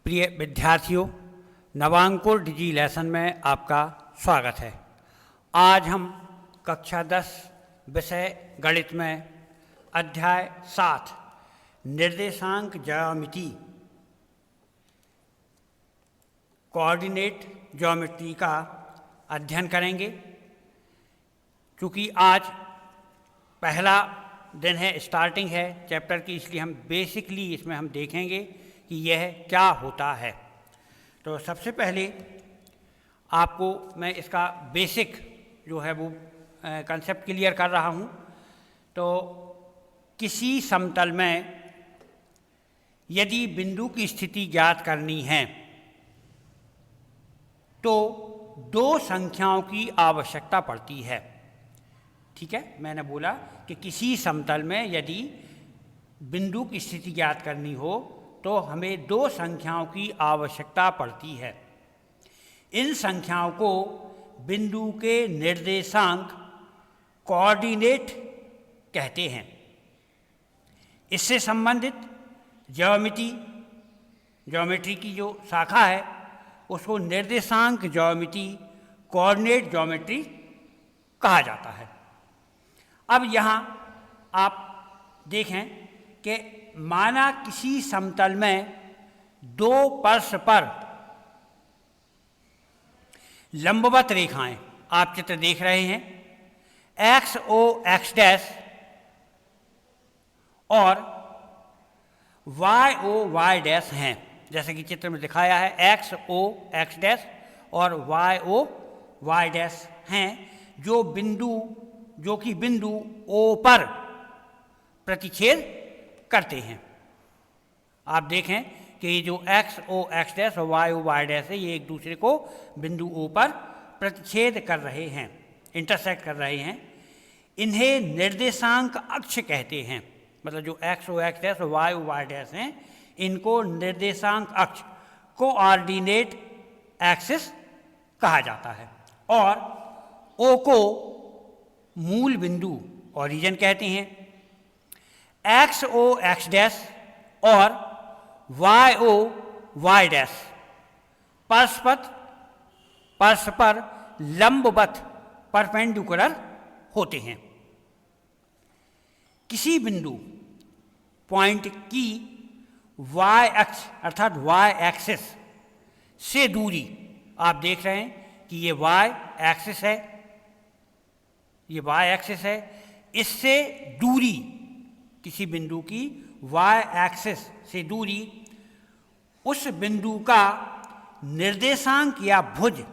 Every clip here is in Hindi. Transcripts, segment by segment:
प्रिय विद्यार्थियों, नवांकुर डिजी लेसन में आपका स्वागत है। आज हम कक्षा 10 विषय गणित में अध्याय 7 निर्देशांक ज्यामिति कोऑर्डिनेट ज्योमेट्री का अध्ययन करेंगे। क्योंकि आज पहला दिन है, स्टार्टिंग है चैप्टर की, इसलिए हम बेसिकली इसमें हम देखेंगे कि यह क्या होता है। तो सबसे पहले आपको मैं इसका बेसिक जो है वो कंसेप्ट क्लियर कर रहा हूँ। तो किसी समतल में यदि बिंदु की स्थिति ज्ञात करनी है तो दो संख्याओं की आवश्यकता पड़ती है। ठीक है, मैंने बोला कि किसी समतल में यदि बिंदु की स्थिति ज्ञात करनी हो तो हमें दो संख्याओं की आवश्यकता पड़ती है। इन संख्याओं को बिंदु के निर्देशांक कोऑर्डिनेट कहते हैं। इससे संबंधित ज्योमेट्री की जो शाखा है उसको निर्देशांक ज्योमेट्री कोऑर्डिनेट ज्योमेट्री कहा जाता है। अब यहाँ आप देखें कि माना किसी समतल में दो परस्पर लंबवत रेखाएं, आप चित्र देख रहे हैं, एक्स ओ एक्स डैश और वाई ओ वाई डैश हैं। जैसे कि चित्र में दिखाया है, एक्स ओ एक्स डैश और वाई ओ वाई डैश हैं, जो कि बिंदु ओ पर प्रतिच्छेद करते हैं। आप देखें कि ये जो एक्स ओ एक्स डैश और वाई ओ वाई डैश है, ये एक दूसरे को बिंदु ओ पर प्रतिच्छेद कर रहे हैं, इंटरसेक्ट कर रहे हैं। इन्हें निर्देशांक अक्ष कहते हैं। मतलब जो एक्स ओ एक्स डैश और वाई ओ वाई डैश हैं, इनको निर्देशांक अक्ष कोऑर्डिनेट एक्सिस कहा जाता है। और ओ को मूल बिंदु ओरिजिन कहते हैं। एक्स ओ एक्स डैश और वाई ओ वाई डैश परस्पर लंबवत परपेंडिकुलर होते हैं। किसी बिंदु पॉइंट की वाई अक्ष अर्थात वाई एक्सिस से दूरी, आप देख रहे हैं कि ये वाई एक्सिस है, ये वाई एक्सिस है, इससे दूरी, किसी बिंदु की वाई एक्सिस से दूरी उस बिंदु का निर्देशांक या भुज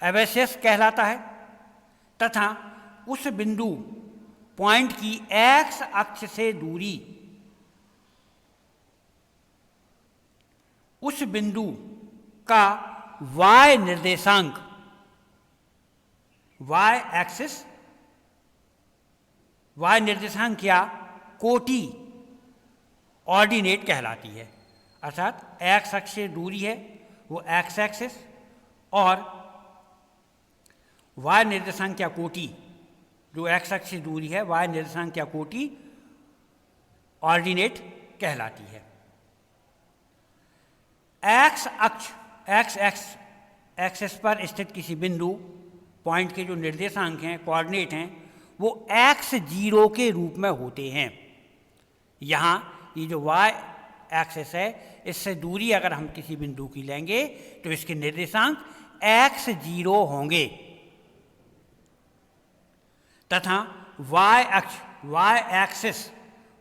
एबेसिस कहलाता है, तथा उस बिंदु पॉइंट की एक्स अक्ष से दूरी उस बिंदु का वाई निर्देशांक, वाई एक्सिस, वाई निर्देशांक या कोटि ऑर्डिनेट कहलाती है। अर्थात एक्स अक्ष से दूरी है वो एक्स एक्सिस, और वाई निर्देशांक या कोटि जो एक्स अक्ष से दूरी है, वाई निर्देशांक या कोटि ऑर्डिनेट कहलाती है। एक्स अक्ष एक्सिस पर स्थित किसी बिंदु पॉइंट के जो निर्देशांक हैं, कोऑर्डिनेट हैं, वो x0 के रूप में होते हैं। यहाँ ये जो y एक्सिस है, इससे दूरी अगर हम किसी बिंदु की लेंगे तो इसके निर्देशांक x0 होंगे, तथा y अक्ष y एक्सिस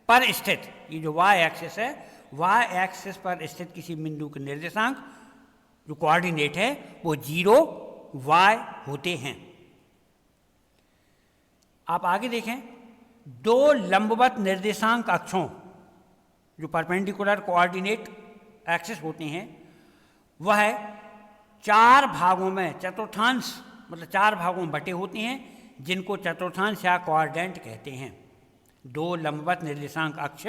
पर स्थित, ये जो y एक्सिस है, y एक्सिस पर स्थित किसी बिंदु के निर्देशांक जो कोऑर्डिनेट है वो 0 y होते हैं। आप आगे देखें, दो लंबवत निर्देशांक अक्षों जो परपेंडिकुलर कोऑर्डिनेट एक्सिस होते हैं, वह चार भागों में चतुर्थांश, मतलब चार भागों में बटे होते हैं, जिनको चतुर्थांश या क्वाड्रेंट कहते हैं। दो लंबवत निर्देशांक अक्ष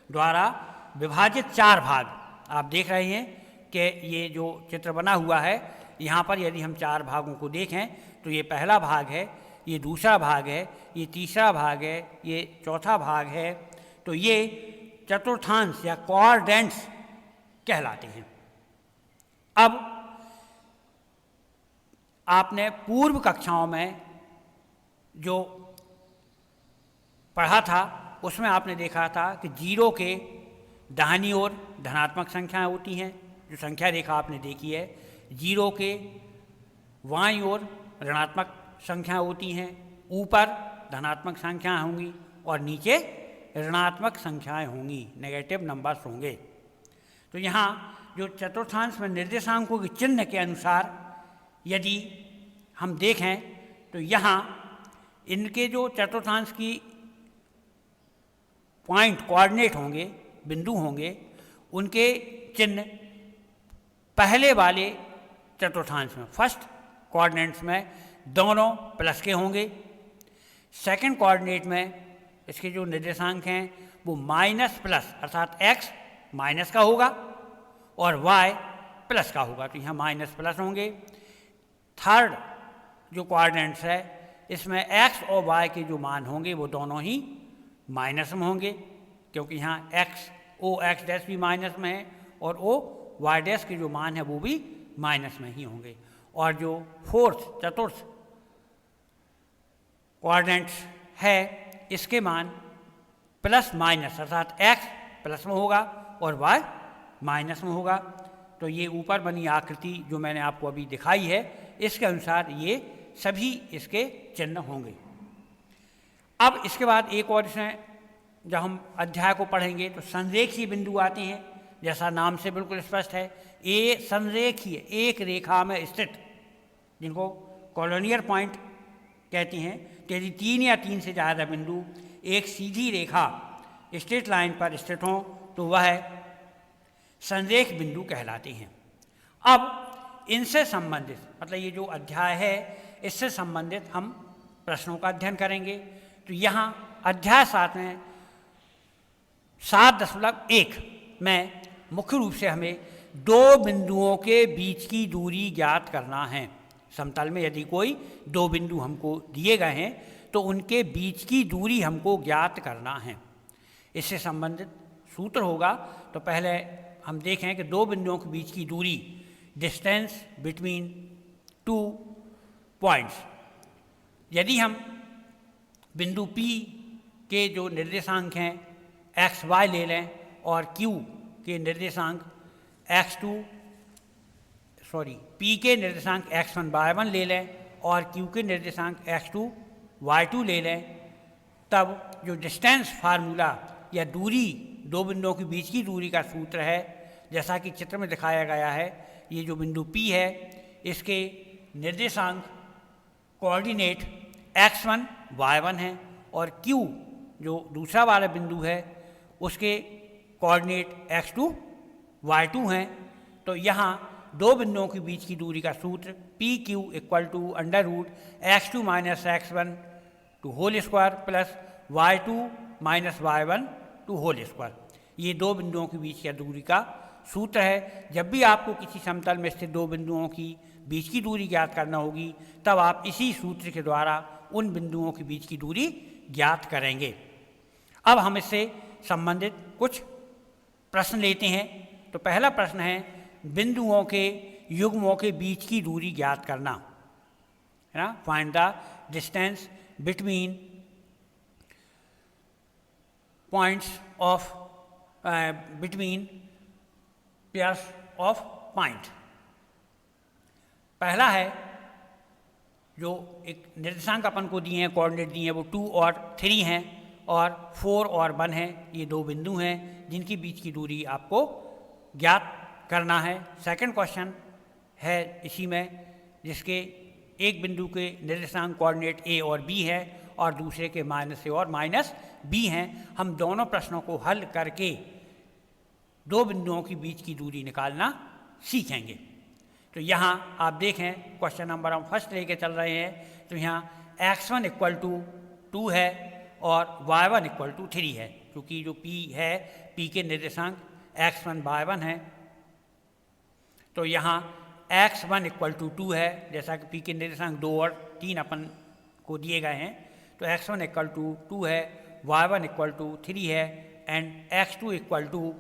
द्वारा विभाजित चार भाग, आप देख रहे हैं कि ये जो चित्र बना हुआ है, यहाँ पर यदि हम चार भागों को देखें तो ये पहला भाग है, ये दूसरा भाग है, ये तीसरा भाग है, ये चौथा भाग है। तो ये चतुर्थांश या क्वाड्रेंट्स कहलाते हैं। अब आपने पूर्व कक्षाओं में जो पढ़ा था उसमें आपने देखा था कि जीरो के दाहिनी ओर धनात्मक संख्याएं होती हैं, जो संख्या रेखा आपने देखी है। जीरो के बाईं ओर ऋणात्मक संख्याएं होती हैं, ऊपर धनात्मक संख्याएं होंगी और नीचे ऋणात्मक संख्याएं होंगी, नेगेटिव नंबर्स होंगे। तो यहाँ जो चतुर्थांश में निर्देशांकों के चिन्ह के अनुसार यदि हम देखें तो यहाँ इनके जो चतुर्थांश की पॉइंट कोऑर्डिनेट होंगे, बिंदु होंगे, उनके चिन्ह पहले वाले चतुर्थांश में फर्स्ट कोऑर्डिनेट्स में दोनों प्लस के होंगे। सेकंड कोऑर्डिनेट में इसके जो निर्देशांक हैं वो माइनस प्लस अर्थात x माइनस का होगा और y प्लस का होगा, तो यहाँ माइनस प्लस होंगे। थर्ड जो कोऑर्डिनेट्स है इसमें x और y के जो मान होंगे वो दोनों ही माइनस में होंगे, क्योंकि यहाँ x डैश भी माइनस में है और y डैश के जो मान है वो भी माइनस में ही होंगे। और जो फोर्थ चतुर्थ कोऑर्डिनेट्स है इसके मान प्लस माइनस अर्थात x प्लस में होगा और y माइनस में होगा। तो ये ऊपर बनी आकृति जो मैंने आपको अभी दिखाई है इसके अनुसार ये सभी इसके चिन्ह होंगे। अब इसके बाद एक और इसमें जब हम अध्याय को पढ़ेंगे तो संरेखीय बिंदु आते हैं, जैसा नाम से बिल्कुल स्पष्ट है। ये संरेखीय एक रेखा में स्थित, जिनको कॉलोनियर पॉइंट कहते हैं, कि यदि 3 या 3 से ज़्यादा बिंदु एक सीधी रेखा स्ट्रेट लाइन पर स्थित हों तो वह संरेख बिंदु कहलाते हैं। अब इनसे संबंधित मतलब ये जो अध्याय है इससे संबंधित हम प्रश्नों का अध्ययन करेंगे। तो यहाँ अध्याय 7 में 7.1 में मुख्य रूप से हमें दो बिंदुओं के बीच की दूरी ज्ञात करना है। समतल में यदि कोई दो बिंदु हमको दिए गए हैं तो उनके बीच की दूरी हमको ज्ञात करना है। इससे संबंधित सूत्र होगा। तो पहले हम देखें कि दो बिंदुओं के बीच की दूरी, डिस्टेंस बिटवीन टू पॉइंट्स। यदि हम बिंदु P के जो निर्देशांक हैं x y ले लें और Q के निर्देशांक P के निर्देशांक x1 y1 ले लें और Q के निर्देशांक x2 y2 ले लें, तब जो डिस्टेंस फार्मूला या दूरी, दो बिंदुओं के बीच की दूरी का सूत्र है, जैसा कि चित्र में दिखाया गया है। ये जो बिंदु P है इसके निर्देशांक कोऑर्डिनेट x1 y1 है और Q जो दूसरा वाला बिंदु है उसके कोऑर्डिनेट x2 y2 हैं। तो यहाँ दो बिंदुओं के बीच की दूरी का सूत्र PQ equal to under root x2 minus x1 to whole square plus y2 minus y1 to whole square, ये दो बिंदुओं के बीच की दूरी का सूत्र है। जब भी आपको किसी समतल में स्थित दो बिंदुओं की बीच की दूरी ज्ञात करना होगी तब आप इसी सूत्र के द्वारा उन बिंदुओं के बीच की दूरी ज्ञात करेंगे। अब हम इससे संबंधित कुछ प्रश्न लेते हैं। तो पहला प्रश्न है बिंदुओं के युग्मों के बीच की दूरी ज्ञात करना, है ना। Find the distance between points of between pairs of point. पहला है जो एक निर्देशांक अपन को दिए हैं, कोऑर्डिनेट दिए हैं, वो 2 और 3 हैं और 4 और 1 हैं। ये दो बिंदु हैं जिनकी बीच की दूरी आपको ज्ञात करना है। सेकंड क्वेश्चन है इसी में, जिसके एक बिंदु के निर्देशांक कोऑर्डिनेट A और B है और दूसरे के -A और -B हैं। हम दोनों प्रश्नों को हल करके दो बिंदुओं के बीच की दूरी निकालना सीखेंगे। तो यहाँ आप देखें क्वेश्चन नंबर हम फर्स्ट लेके चल रहे हैं। तो यहाँ x1 इक्वल टू 2 है और y1 इक्वल टू 3 है, क्योंकि जो P है P के निर्देशांक x1 y1 है। तो यहाँ x1 इक्वल टू 2 है, जैसा कि P के निर्देशांक 2 और 3 अपन को दिए गए हैं। तो x1 इक्वल टू 2 है, y1 इक्वल टू 3 है एंड x2 इक्वल टू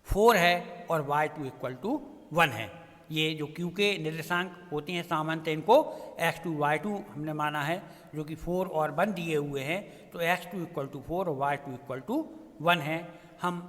4 है और y2 इक्वल टू 1 है। ये जो q के निर्देशांक होते हैं सामान्यतः इनको x2 y2 हमने माना है, जो कि 4 और 1 दिए हुए हैं, तो x2 इक्वल टू 4 और y2 इक्वल टू 1 है। हम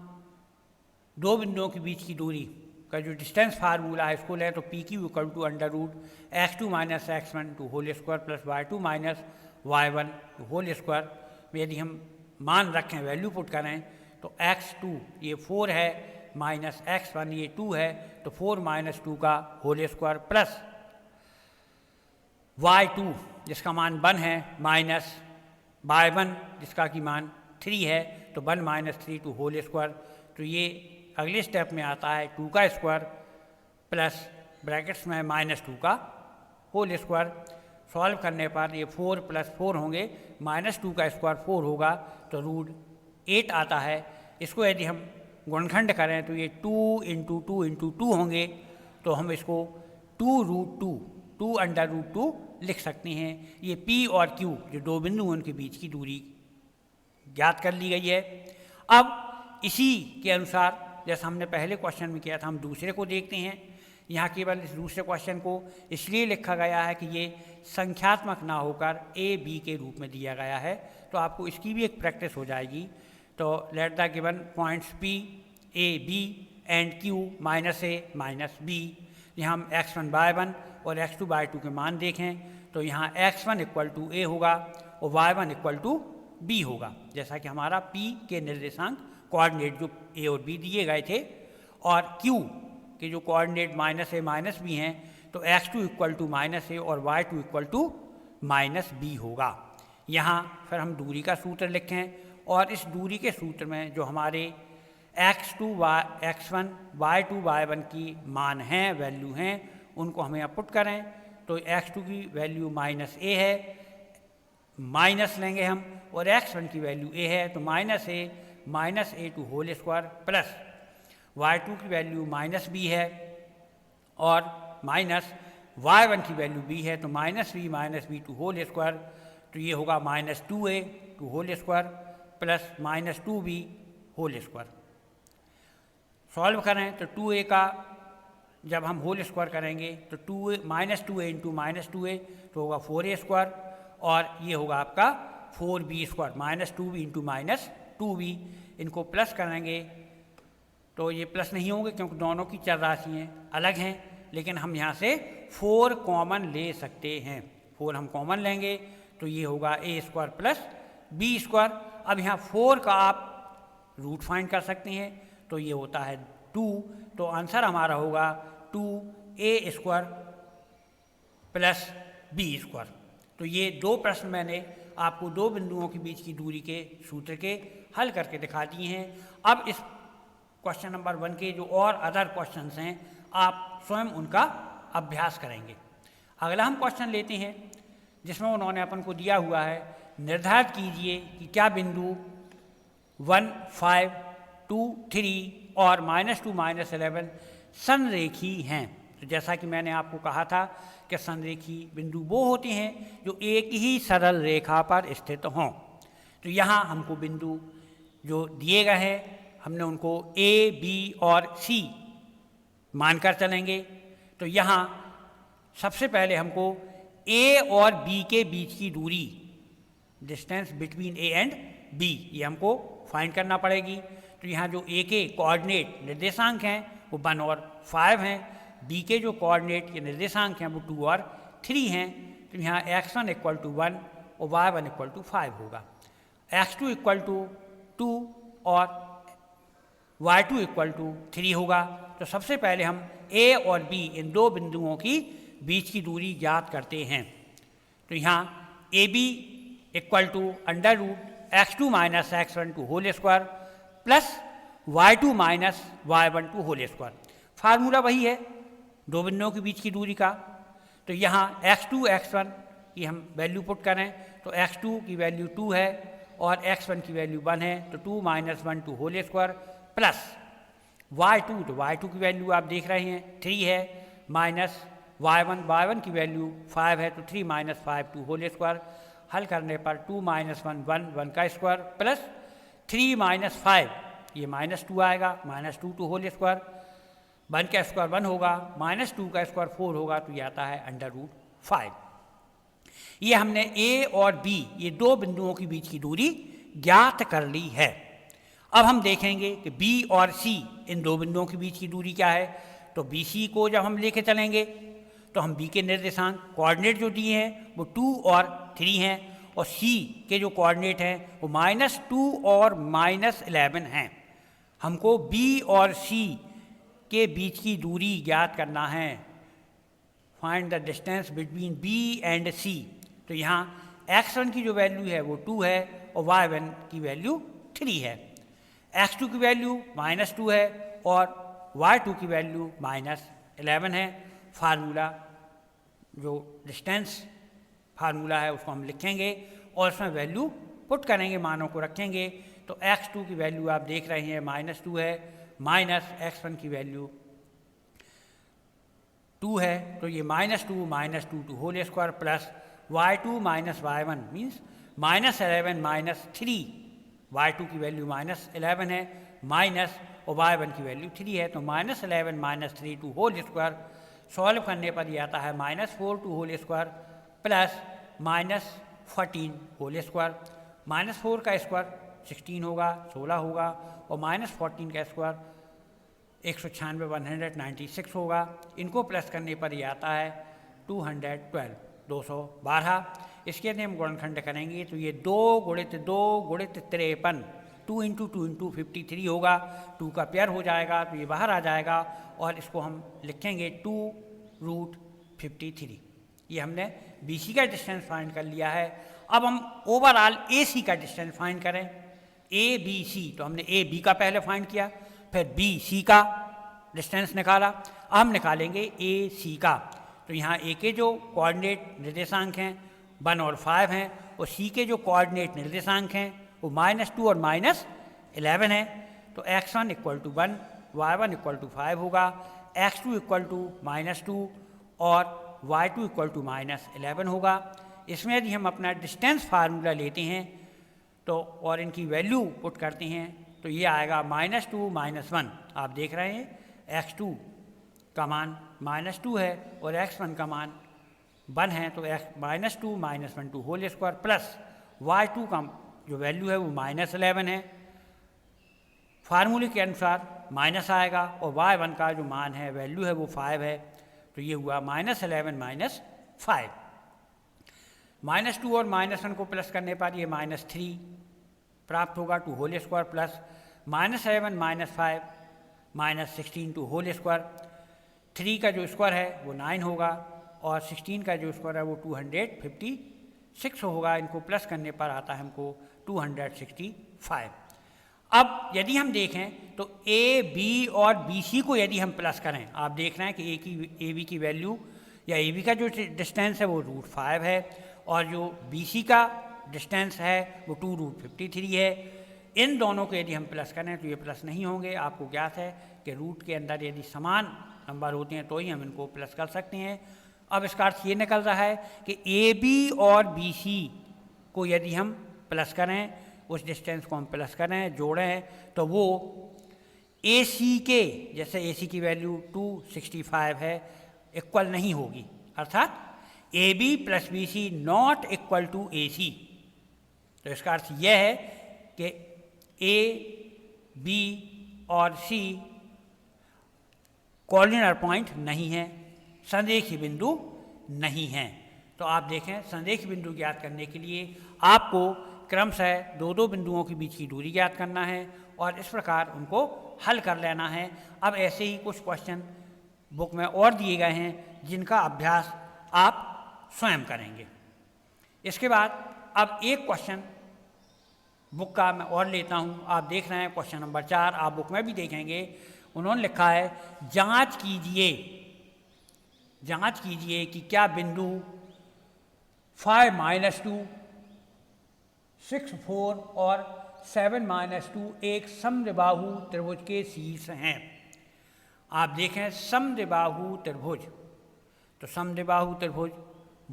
दो बिंदुओं के बीच की दूरी का जो डिस्टेंस फार्मूला है इसको लें तो P Q equal to under root x2 minus x1 to whole square plus y2 minus y1 to whole square में यदि हम मान रखें, वैल्यू पुट करें, तो x2 ये 4 है माइनस x1 ये 2 है, तो 4 माइनस 2 का होल स्क्वायर प्लस y2 जिसका मान 1 है माइनस y1 जिसका की मान 3 है, तो 1 माइनस 3 टू होल स्क्वायर। तो ये अगले स्टेप में आता है 2 का स्क्वायर प्लस ब्रैकेट्स में माइनस 2 का होल स्क्वायर। सॉल्व करने पर ये 4 प्लस 4 होंगे, माइनस 2 का स्क्वायर 4 होगा, तो रूट 8 आता है। इसको यदि हम गुणनखंड करें तो ये 2 इंटू 2 इंटू 2 होंगे, तो हम इसको 2 रूट 2 2 अंडर रूट 2 लिख सकते हैं। ये P और Q जो दो बिंदु हैं उनके बीच की दूरी ज्ञात कर ली गई है। अब इसी के अनुसार जैसा हमने पहले क्वेश्चन में किया था, हम दूसरे को देखते हैं। यहाँ केवल इस दूसरे क्वेश्चन को इसलिए लिखा गया है कि ये संख्यात्मक ना होकर ए बी के रूप में दिया गया है, तो आपको इसकी भी एक प्रैक्टिस हो जाएगी। तो let the given points P A B and Q minus A minus B. यहाँ हम x1 y1 और x2 y2 के मान देखें तो यहाँ x1 इक्वल टू ए होगा और y1 इक्वल टू बी होगा, जैसा कि हमारा p के निर्देशांक कोऑर्डिनेट जो ए और बी दिए गए थे, और q के जो coordinate minus A minus B हैं, तो x2 इक्वल टू माइनस ए और y2 equal to minus B होगा। यहाँ फिर हम दूरी का सूत्र लिखें और इस दूरी के सूत्र में जो हमारे x1 y2 y1 की मान हैं, वैल्यू हैं, उनको हमें यहाँ पुट करें। तो x2 की वैल्यू माइनस ए है, माइनस लेंगे हम, और x1 की वैल्यू ए है, तो minus A to whole square plus y2 की वैल्यू माइनस बी है और माइनस y1 की वैल्यू बी है, तो minus B to whole square, तो ये होगा minus 2a to whole square plus minus 2b whole square. Solve करें तो 2a का जब हम होल स्क्वायर करेंगे तो minus 2a into minus 2a तो होगा 4a स्क्वायर, और ये होगा आपका 4b square, minus 2b into minus 2b। इनको प्लस करेंगे तो ये प्लस नहीं होंगे क्योंकि दोनों की चर राशियाँ अलग हैं, लेकिन हम यहाँ से 4 कॉमन ले सकते हैं। 4 हम कॉमन लेंगे तो ये होगा ए स्क्वायर प्लस बी स्क्वायर। अब यहाँ 4 का आप रूट फाइंड कर सकते हैं, तो ये होता है 2, तो आंसर हमारा होगा 2a square plus B square. तो ये दो प्रश्न मैंने आपको दो बिंदुओं के बीच की दूरी के सूत्र के हल करके दिखा दिए हैं। अब इस क्वेश्चन नंबर 1 के जो और अदर क्वेश्चंस हैं आप स्वयं उनका अभ्यास करेंगे। अगला हम क्वेश्चन लेते हैं जिसमें उन्होंने अपन को दिया हुआ है, निर्धारित कीजिए कि क्या बिंदु 1, 5, 2, 3 और -2, -11 संरेखी हैं। तो जैसा कि मैंने आपको कहा था कि संरेखी बिंदु वो होते हैं जो एक ही सरल रेखा पर स्थित हों। तो यहाँ हमको बिंदु जो दिए गए हैं हमने उनको A, B और C मानकर चलेंगे। तो यहाँ सबसे पहले हमको A और B के बीच की दूरी, distance between A and B, ये हमको फाइंड करना पड़ेगी। तो यहाँ जो A के कोऑर्डिनेट निर्देशांक हैं वो 1 और 5 हैं, B के जो कोऑर्डिनेट के निर्देशांक हैं वो 2 और 3 हैं। तो यहाँ x1 इक्वल टू 1 और y1 इक्वल टू 5 होगा, x2 इक्वल टू 2 और y2 इक्वल टू 3 होगा। तो सबसे पहले हम A और B इन दो बिंदुओं की बीच की दूरी ज्ञात करते हैं। तो यहाँ AB equal to under root x2 minus x1 to whole square plus y2 minus y1 to whole square. Formula वही है दो बिंदुओं के बीच की दूरी का। तो यहाँ x2 x1 की हम वैल्यू पुट करें तो x2 की वैल्यू 2 है और x1 की वैल्यू 1 है, तो 2 minus 1 to whole square plus y2, तो y2 की वैल्यू आप देख रहे हैं 3 है, माइनस y1 की वैल्यू 5 है, तो 3 माइनस 5 टू होल स्क्वायर। हल करने पर 2 माइनस 1 1 का स्क्वायर प्लस 3 माइनस 5 ये -2 आएगा, -2 टू होल स्क्वायर 1 का स्क्वायर 1 होगा, -2 का स्क्वायर 4 होगा, तो ये आता है √5। ये हमने ए और बी, ये दो बिंदुओं के बीच की दूरी ज्ञात कर ली है। अब हम देखेंगे कि बी और सी, इन दो बिंदुओं के बीच की दूरी क्या है। तो बी सी को जब हम लेके चलेंगे तो हम बी के निर्देशांक कोऑर्डिनेट जो दिए हैं वो 2 और 3 हैं, और सी के जो कोऑर्डिनेट हैं वो -2 और -11 हैं। हमको बी और सी के बीच की दूरी ज्ञात करना है। Find the distance between B and C. तो यहाँ x1 की जो वैल्यू है वो 2 है और y1 की वैल्यू 3 है। x2 की वैल्यू -2 है और y2 की वैल्यू -11 है। फार्मूला जो डिस्टेंस फार्मूला है उसको हम लिखेंगे और उसमें वैल्यू पुट करेंगे, मानों को रखेंगे। तो x2 की वैल्यू आप देख रहे हैं -2 है, माइनस x1 की वैल्यू 2 है, तो ये -2 to whole square plus y2 minus y1 means -11 -3, y2 की वैल्यू -11 है माइनस और y1 की वैल्यू 3 है, तो -11 -3 टू होल स्क्वायर सॉल्व करने पर ये आता है -4 to whole square plus -14 whole square. -4 का स्क्वायर 16 होगा, 16 होगा, और -14 का स्क्वायर 196 196 होगा। इनको प्लस करने पर ये आता है 212 212। इसके यदि हम गुणनखंड करेंगे तो ये 2 गुणित 2 गुणित 53 2 इंटू 2 इंटू 53 होगा। 2 का पेयर हो जाएगा तो ये बाहर आ जाएगा और इसको हम लिखेंगे 2√53। ये हमने बी सी का डिस्टेंस फाइंड कर लिया है। अब हम ओवरऑल ए सी का डिस्टेंस फाइंड करें। ए बी सी, तो हमने ए बी का पहले फाइंड किया, फिर बी सी का डिस्टेंस निकाला। अब हम निकालेंगे ए सी का। तो यहाँ ए के जो कोऑर्डिनेट निर्देशांक हैं 1 और 5 हैं, और सी के जो कोऑर्डिनेट निर्देशांक हैं वो -2 और -11 है। तो x1 = 1, y1 = 5 होगा, x2 = -2 और y2 = -11 होगा। इसमें यदि हम अपना डिस्टेंस फार्मूला लेते हैं तो और इनकी वैल्यू पुट करते हैं तो ये आएगा -2 -1। आप देख रहे हैं x2 का मान -2 है और x1 का मान 1 है, तो -2 -1 to whole square plus y2 का जो वैल्यू है वो -11 है, फार्मूले के अनुसार माइनस आएगा, और y1 का जो मान है वैल्यू है वो 5 है, तो ये हुआ -11 -5। -2 और -1 को प्लस करने पर ये -3 प्राप्त होगा to whole square plus -11 -5 -16 to whole square. 3 का जो स्क्वायर है वो 9 होगा और 16 का जो स्क्वायर है वो 256 होगा। इनको प्लस करने पर आता है हमको 265। अब यदि हम देखें तो ए बी और बी सी को यदि हम प्लस करें, आप देख रहे हैं कि ए बी की वैल्यू या ए बी का जो डिस्टेंस है वो √5 है और जो बी सी का डिस्टेंस है वो 2√53 है। इन दोनों को यदि हम प्लस करें तो ये प्लस नहीं होंगे। आपको ज्ञात है कि रूट के अंदर यदि समान नंबर होते हैं तो ही हम इनको प्लस कर सकते हैं। अब इसका अर्थ ये निकल रहा है कि ए बी और बी सी को यदि हम प्लस करें, उस डिस्टेंस को हम प्लस करें, जोड़ें, तो वो ए सी के, जैसे ए सी की वैल्यू 265 है, इक्वल नहीं होगी। अर्थात A B plus B C not equal to A C. तो इसका अर्थ यह है कि ए बी और सी कॉर्डिनर पॉइंट नहीं है, संरेखी बिंदु नहीं हैं। तो आप देखें, संरेखी बिंदु ज्ञात करने के लिए आपको क्रमशः दो बिंदुओं के बीच की दूरी ज्ञात करना है और इस प्रकार उनको हल कर लेना है। अब ऐसे ही कुछ क्वेश्चन बुक में और दिए गए हैं जिनका अभ्यास आप स्वयं करेंगे। इसके बाद अब एक क्वेश्चन बुक का मैं और लेता हूं। आप देख रहे हैं क्वेश्चन नंबर 4, आप बुक में भी देखेंगे। उन्होंने लिखा है जांच कीजिए कि क्या बिंदु 5 - 2 6 4 और 7 - 2 एक समद्विबाहु त्रिभुज के शीर्ष हैं। आप देखें समद्विबाहु त्रिभुज, तो समद्विबाहु त्रिभुज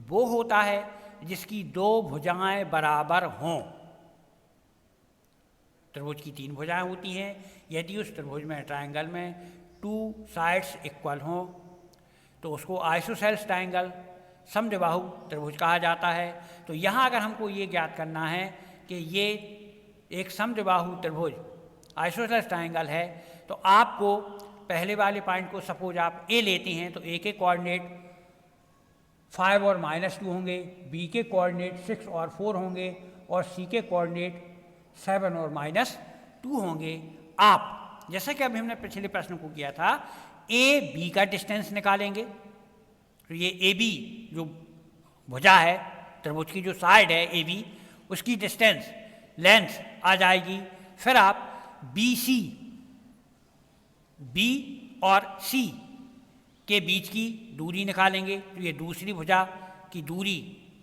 वो होता है जिसकी दो भुजाएं बराबर हों। त्रिभुज की 3 भुजाएं होती हैं। यदि उस त्रिभुज में ट्रायंगल में टू साइड्स इक्वल हों तो उसको आइसोसेल्स ट्रायंगल समद्विबाहु त्रिभुज कहा जाता है। तो यहाँ अगर हमको ये ज्ञात करना है कि ये एक समद्विबाहु त्रिभुज आइसोसेल्स ट्रायंगल है, तो आपको पहले वाले पॉइंट को सपोज आप ए लेते हैं तो ए के कोऑर्डिनेट 5 और -2 होंगे, बी के कोऑर्डिनेट 6 और 4 होंगे और सी के कोऑर्डिनेट 7 और -2 होंगे। आप जैसा कि अभी हमने पिछले प्रश्न को किया था, ए बी का डिस्टेंस निकालेंगे, तो ये ए बी जो भुजा है त्रिभुज की जो साइड है ए बी, उसकी डिस्टेंस लेंथ आ जाएगी। फिर आप बी सी, बी और सी के बीच की दूरी निकालेंगे, तो ये दूसरी भुजा की दूरी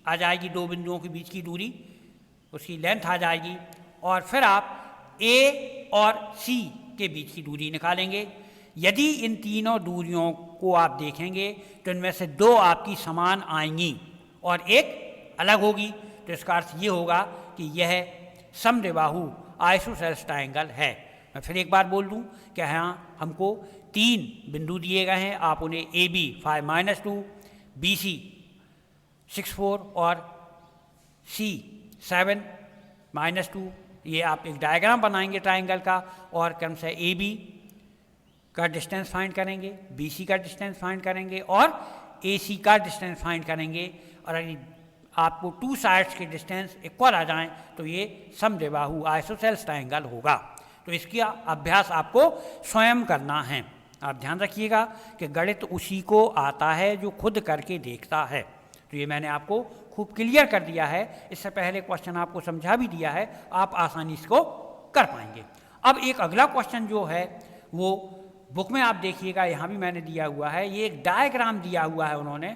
आ जाएगी, दो बिंदुओं के बीच की दूरी, उसकी लेंथ आ जाएगी। और फिर आप ए और सी के बीच की दूरी निकालेंगे। यदि इन तीनों दूरियों को आप देखेंगे तो इनमें से दो आपकी समान आएंगी और एक अलग होगी, तो इसका अर्थ ये होगा कि यह समद्विबाहु आइसोसेल्स ट्रायंगल है। मैं फिर एक बार बोल दूं कि हाँ, हमको 3 बिंदु दिए गए हैं, आप उन्हें ए बी 5 - 2, बी सी 6 4 और सी 7 -2, ये आप एक डायग्राम बनाएंगे ट्रायंगल का और क्रम से ए बी का डिस्टेंस फाइंड करेंगे, बी सी का डिस्टेंस फाइंड करेंगे और ए सी का डिस्टेंस फाइंड करेंगे। और अगर आपको 2 साइड्स के डिस्टेंस इक्वल आ जाएं तो ये समद्विबाहु आइसोसेल्स ट्रायंगल होगा। तो इसका अभ्यास आपको स्वयं करना है। आप ध्यान रखिएगा कि गणित उसी को आता है जो खुद करके देखता है। तो ये मैंने आपको खूब क्लियर कर दिया है, इससे पहले क्वेश्चन आपको समझा भी दिया है, आप आसानी इसको कर पाएंगे। अब एक अगला क्वेश्चन जो है वो बुक में आप देखिएगा, यहाँ भी मैंने दिया हुआ है, ये एक डायग्राम दिया हुआ है उन्होंने।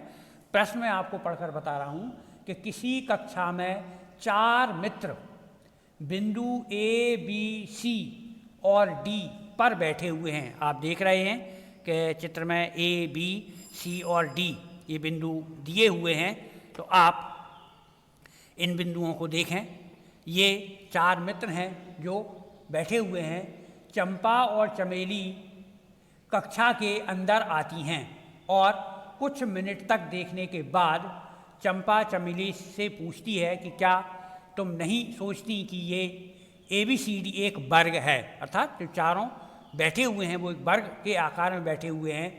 प्रश्न में आपको पढ़कर बता रहा हूँ कि किसी कक्षा में 4 मित्र बिंदु ए बी सी और डी पर बैठे हुए हैं। आप देख रहे हैं कि चित्र में ए बी सी और डी ये बिंदु दिए हुए हैं। तो आप इन बिंदुओं को देखें, ये 4 मित्र हैं जो बैठे हुए हैं। चंपा और चमेली कक्षा के अंदर आती हैं और कुछ मिनट तक देखने के बाद चंपा चमेली से पूछती है कि क्या तुम नहीं सोचती कि ये ABCD एक वर्ग है, अर्थात जो चारों बैठे हुए हैं वो एक वर्ग के आकार में बैठे हुए हैं।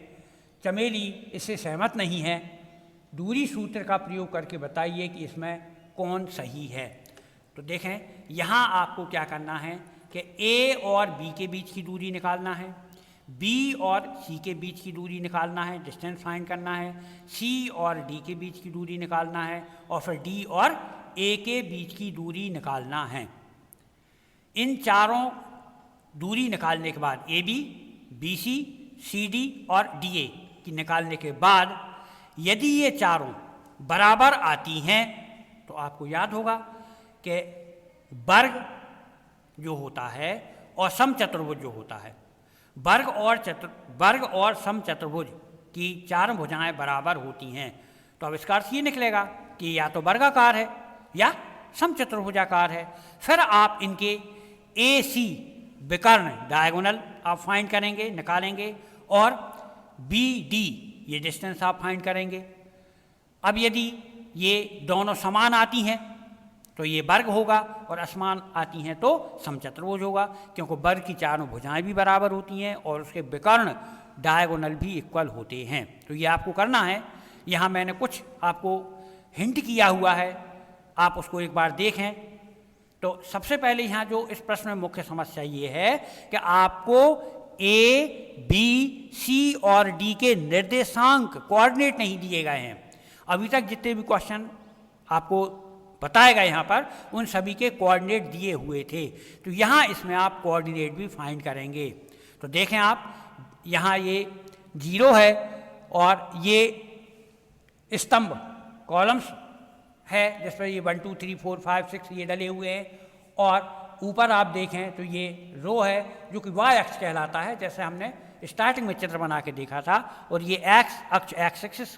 चमेली इससे सहमत नहीं है। दूरी सूत्र का प्रयोग करके बताइए कि इसमें कौन सही है। तो देखें, यहाँ आपको क्या करना है कि A और B के बीच की दूरी निकालना है, B और C के बीच की दूरी निकालना है, डिस्टेंस फाइंड करना है, C और D के बीच की दूरी निकालना है और फिर D और A के बीच की दूरी निकालना है। इन चारों दूरी निकालने के बाद AB, BC, CD और DA की निकालने के बाद यदि ये चारों बराबर आती हैं तो आपको याद होगा कि वर्ग जो होता है और समचतुर्भुज जो होता है, वर्ग और समचतुर्भुज की चारों भुजाएं बराबर होती हैं। तो अब इसका अर्थ ये निकलेगा कि या तो वर्गाकार है या समचतुर्भुजाकार है। फिर आप इनके AC विकर्ण डायगोनल आप फाइंड करेंगे, निकालेंगे और BD ये डिस्टेंस आप फाइंड करेंगे। अब यदि ये दोनों समान आती हैं तो ये वर्ग होगा और असमान आती हैं तो समचतुर्भुज होगा, क्योंकि वर्ग की चारों भुजाएं भी बराबर होती हैं और उसके विकर्ण डायगोनल भी इक्वल होते हैं। तो ये आपको करना है। यहाँ मैंने कुछ आपको हिंट किया हुआ है, आप उसको एक बार देखें। तो सबसे पहले यहाँ जो इस प्रश्न में मुख्य समस्या ये है कि आपको A, B, C और D के निर्देशांक कोऑर्डिनेट नहीं दिए गए हैं। अभी तक जितने भी क्वेश्चन आपको बताएगा यहाँ पर उन सभी के कोऑर्डिनेट दिए हुए थे। तो यहाँ इसमें आप कोऑर्डिनेट भी फाइंड करेंगे। तो देखें आप, यहाँ ये 0 है और ये स्तंभ कॉलम्स है जिस पर ये 1 2 3 4 5 6 ये डले हुए हैं और ऊपर आप देखें तो ये रो है जो कि y अक्ष कहलाता है, जैसे हमने स्टार्टिंग में चित्र बना के देखा था, और ये x अक्ष x एक्सिस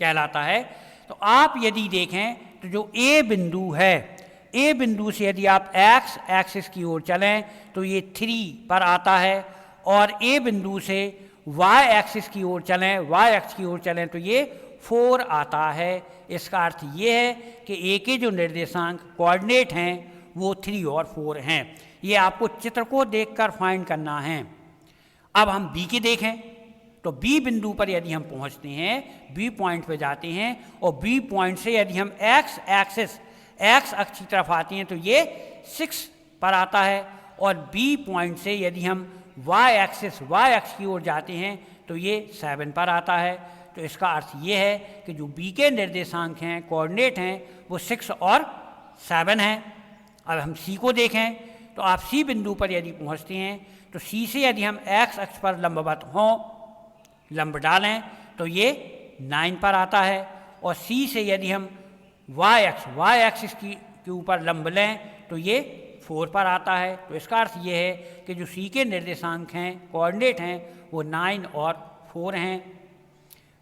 कहलाता है। तो आप यदि देखें तो जो A बिंदु है, A बिंदु से यदि आप x एक्सिस की ओर चलें तो ये 3 पर आता है और ए बिंदु से वाई एक्सिस की ओर चलें, वाई एक्स की ओर चलें तो ये 4 आता है। इसका अर्थ ये है कि ए के जो निर्देशांक कोऑर्डिनेट हैं वो 3 और 4 हैं। ये आपको चित्र को देखकर फाइंड करना है। अब हम बी के देखें तो बी बिंदु पर यदि हम पहुंचते हैं, बी पॉइंट पे जाते हैं और बी पॉइंट से यदि हम एक्स एक्सिस एक्स अक्ष की तरफ आते हैं तो ये 6 पर आता है, और बी पॉइंट से यदि हम वाई एक्सिस वाई अक्ष की ओर जाते हैं तो ये 7 पर आता है। तो इसका अर्थ ये है कि जो बी के निर्देशांक हैं, कोऑर्डिनेट हैं, वो 6 और 7 हैं। अब हम सी को देखें तो आप सी बिंदु पर यदि पहुंचते हैं तो सी से यदि हम एक्स अक्ष पर लंबवत हों, लंब डालें तो ये 9 पर आता है, और सी से यदि हम वाई एक्सिस के ऊपर लंब लें तो ये 4 पर आता है। तो इसका अर्थ ये है कि जो सी के निर्देशांक हैं, कोऑर्डिनेट हैं, वो 9 और 4 हैं।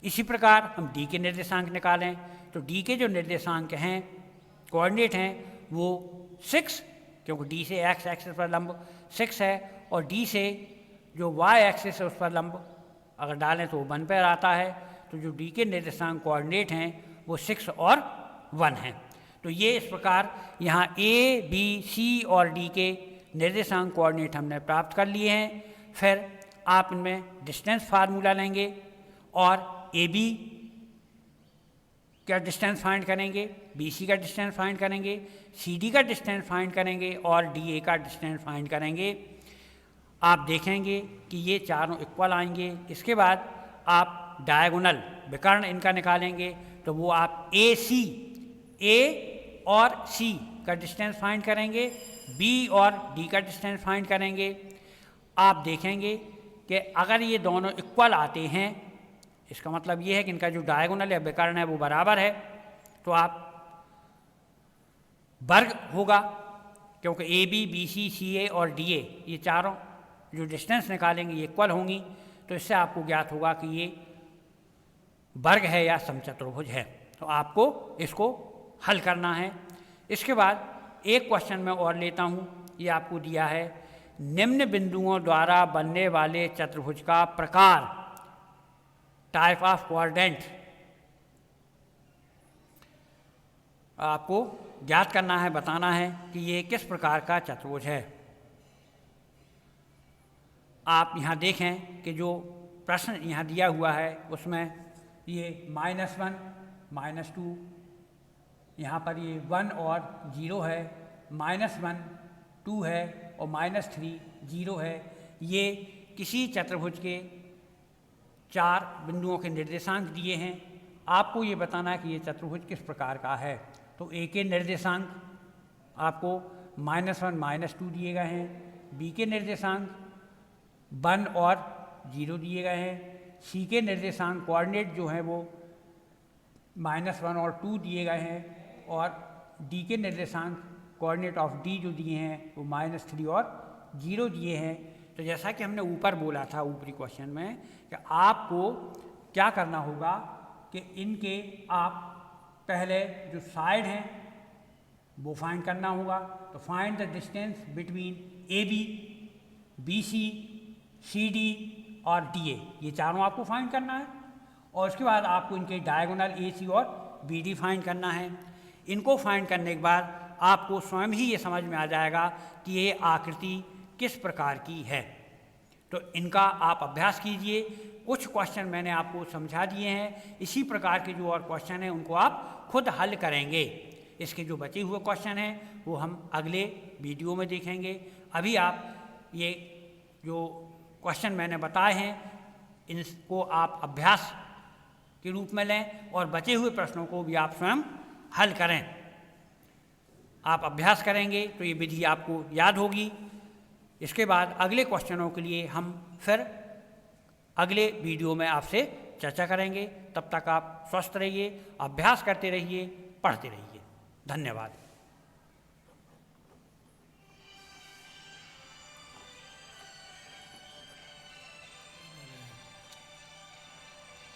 इसी प्रकार हम डी के निर्देशांक निकालें तो डी के जो निर्देशांक हैं, कोऑर्डिनेट हैं, वो 6, क्योंकि डी से एक्स एक्सिस पर लंब 6 है, और डी से जो वाई एक्सिस है उस पर लंब अगर डालें तो वो 1 पर आता है। तो जो डी के निर्देशांक कोऑर्डिनेट हैं वो 6 और 1 हैं। तो ये इस प्रकार यहाँ ए बी सी और डी के निर्देशांक कोऑर्डिनेट हमने प्राप्त कर लिए हैं। फिर आप इनमें डिस्टेंस फार्मूला लेंगे और ए बी का डिस्टेंस फाइंड करेंगे, बी सी का डिस्टेंस फाइंड करेंगे, सी डी का डिस्टेंस फाइंड करेंगे और डी ए का डिस्टेंस फाइंड करेंगे। आप देखेंगे कि ये चारों इक्वल आएंगे। इसके बाद आप डायगोनल विकर्ण इनका निकालेंगे तो वो आप ए और सी का डिस्टेंस फाइंड करेंगे, बी और डी का डिस्टेंस फाइंड करेंगे। आप देखेंगे कि अगर ये दोनों इक्वल आते हैं, इसका मतलब ये है कि इनका जो डायगोनल या विकर्ण है वो बराबर है, तो आप वर्ग होगा, क्योंकि ए बी सी सी ए और डी ए ये चारों जो डिस्टेंस निकालेंगे ये इक्वल होंगी। तो इससे आपको ज्ञात होगा कि ये वर्ग है या समचतुर्भुज है। तो आपको इसको हल करना है। इसके बाद एक क्वेश्चन मैं और लेता हूँ, ये आपको दिया है, निम्न बिंदुओं द्वारा बनने वाले चतुर्भुज का प्रकार, टाइप ऑफ क्वाड्रेंट, आपको ज्ञात करना है, बताना है कि ये किस प्रकार का चतुर्भुज है। आप यहाँ देखें कि जो प्रश्न यहाँ दिया हुआ है उसमें ये -1 -2, यहाँ पर ये 1 और 0 है, -1 2 है और -3 0 है। ये किसी चतुर्भुज के 4 बिंदुओं के निर्देशांक दिए हैं। आपको ये बताना है कि ये चतुर्भुज किस प्रकार का है। तो ए के निर्देशांक आपको -1 -2 दिए गए हैं, बी के निर्देशांक 1 और 0 दिए गए हैं, सी के निर्देशांक कोऑर्डिनेट जो हैं वो -1 और 2 दिए गए हैं, और डी के निर्देशांक कोऑर्डिनेट ऑफ डी जो दिए हैं वो -3 और 0 दिए हैं। तो जैसा कि हमने ऊपर बोला था ऊपरी क्वेश्चन में कि आपको क्या करना होगा कि इनके आप पहले जो साइड हैं वो फाइंड करना होगा। तो find the distance between A B C C D और डी ए, ये चारों आपको फाइंड करना है। और उसके बाद आपको इनके डायगोनल ए सी और बी डी फाइंड करना है। इनको फाइंड करने के बाद आपको स्वयं ही ये समझ में आ जाएगा कि ये आकृति किस प्रकार की है। तो इनका आप अभ्यास कीजिए। कुछ क्वेश्चन मैंने आपको समझा दिए हैं, इसी प्रकार के जो और क्वेश्चन हैं उनको आप खुद हल करेंगे। इसके जो बचे हुए क्वेश्चन हैं वो हम अगले वीडियो में देखेंगे। अभी आप ये जो क्वेश्चन मैंने बताए हैं इनको आप अभ्यास के रूप में लें और बचे हुए प्रश्नों को भी आप स्वयं हल करें। आप अभ्यास करेंगे तो ये विधि आपको याद होगी। इसके बाद अगले क्वेश्चनों के लिए हम फिर अगले वीडियो में आपसे चर्चा करेंगे। तब तक आप स्वस्थ रहिए, अभ्यास करते रहिए, पढ़ते रहिए। धन्यवाद।